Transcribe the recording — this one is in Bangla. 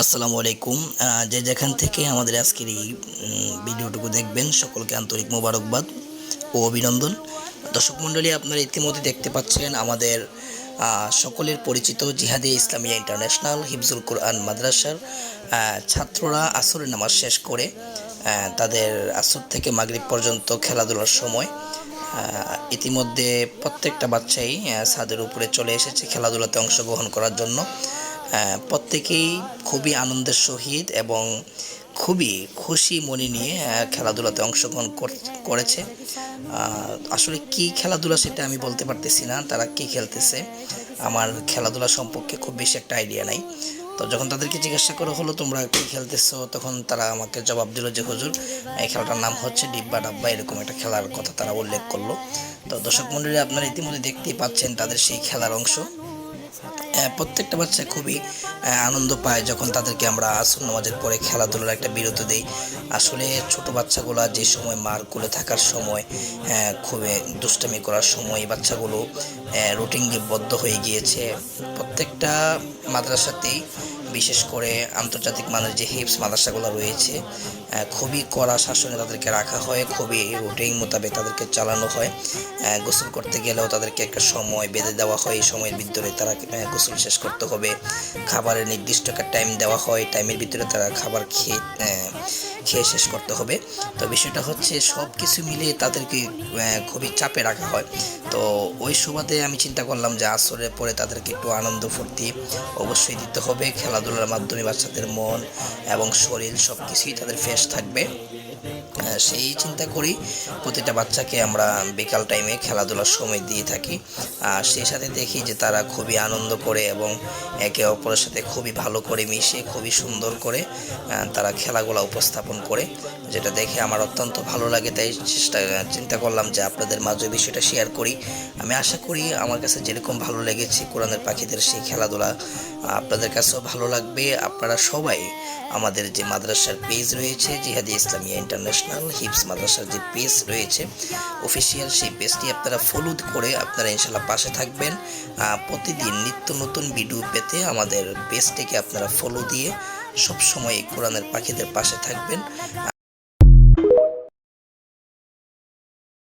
আসসালামু আলাইকুম। যে যেখান থেকে আমাদের আজকের এই ভিডিওটুকু দেখবেন সকলকে আন্তরিক মোবারকবাদ ও অভিনন্দন। দর্শক মণ্ডলী, আপনারা ইতিমধ্যে দেখতে পাচ্ছেন আমাদের সকলের পরিচিত জিহাদিয়া ইসলামিয়া ইন্টারন্যাশনাল হিফজুল কোরআন মাদ্রাসার ছাত্ররা আসরের নামাজ শেষ করে তাদের আসর থেকে মাগরিব পর্যন্ত খেলাধুলার সময় ইতিমধ্যে প্রত্যেকটা বাচ্চাই ছাদের উপরে চলে এসেছে খেলাধুলাতে অংশগ্রহণ করার জন্য। প্রত্যেকেই খুবই আনন্দের সহিত এবং খুবই খুশি মনে নিয়ে খেলাধুলাতে অংশগ্রহণ করেছে। আসলে কি খেলাধুলা সেটা আমি বলতে পারতেছি না, তারা কি খেলতেছে আমার খেলাধুলা সম্পর্কে খুব বেশি একটা আইডিয়া নাই। তো যখন তাদেরকে জিজ্ঞাসা করা হলো তোমরা কি খেলতেছো, তখন তারা আমাকে জবাব দিল যে হুজুর, এই খেলাটার নাম হচ্ছে ডিব্বা ডাব্বা, এরকম একটা খেলার কথা তারা উল্লেখ করলো। তো দর্শক মণ্ডলী, আপনারা ইতিমধ্যে দেখতেই পাচ্ছেন তাদের সেই খেলার অংশ। প্রত্যেকটা বাচ্চা খুবই আনন্দ পায় যখন তাদেরকে আমরা আসর নামাজের পরে খেলাধুলার একটা বিরতি দিই। আসলে ছোট বাচ্চাগুলো যে সময় মার কোলে থাকার সময় খুবই দুষ্টামি করার সময় এই বাচ্চাগুলো রুটিনবদ্ধ হয়ে গিয়েছে। প্রত্যেকটা মাদ্রাসাতেই বিশেষ করে আন্তর্জাতিক মানের যে হিপস মাদ্রাসাগুলো রয়েছে খুবই কড়া শাসনে তাদেরকে রাখা হয়, খুবই রুটিন মোতাবেক তাদেরকে চালানো হয়। গোসল করতে গেলেও তাদেরকে একটা সময় বেঁধে দেওয়া হয়, এই সময়ের ভিতরে তারা গোসল শেষ করতে হবে। খাবারের নির্দিষ্ট একটা টাইম দেওয়া হয়, টাইমের ভিতরে তারা খাবার খেয়ে শেষ করতে হবে। তো বিষয়টা হচ্ছে সব কিছু মিলিয়ে তাদেরকে খুবই চাপে রাখা হয়। তো ওই সুবাদে আমি চিন্তা করলাম যে আসরের পরে তাদেরকে একটু আনন্দ ফুর্তি অবশ্যই দিতে হবে। খেলাধুলার মাধ্যমে বাচ্চাদের মন এবং শরীর সব কিছুই তাদের ফ্রেশ থাকবে। সেই চিন্তা করি প্রতিটা বাচ্চাকে আমরা বিকাল টাইমে খেলাধুলার সময় দিয়ে থাকি। আর সেই সাথে দেখি যে তারা খুবই আনন্দ করে এবং একে অপরের সাথে খুবই ভালো করে মিশে খুবই সুন্দর করে তারা খেলাগুলো উপস্থাপন করে, যেটা দেখে আমার অত্যন্ত ভালো লাগে। তাই চিন্তা করলাম যে আপনাদের মাঝে বিষয়টা শেয়ার করি। আমি আশা করি আমার কাছে যেরকম ভালো লেগেছে কোরআনের পাখিদের সেই খেলাধুলা আপনাদের কাছেও ভালো লাগবে। আপনারা সবাই আমাদের যে মাদ্রাসার পেজ রয়েছে জিহাদিয়া ইসলামিয়া ইন্টারন্যাশনাল হিপস মাদ্রাসার যে পেজ রয়েছে অফিসিয়াল, সেই পেজটি আপনারা ফলো করে আপনারা ইনশাল্লাহ পাশে থাকবেন। প্রতিদিন নিত্য নতুন ভিডিও পেতে আমাদের পেজটিকে আপনারা ফলো দিয়ে সবসময় কোরআনের পাখিদের পাশে থাকবেন।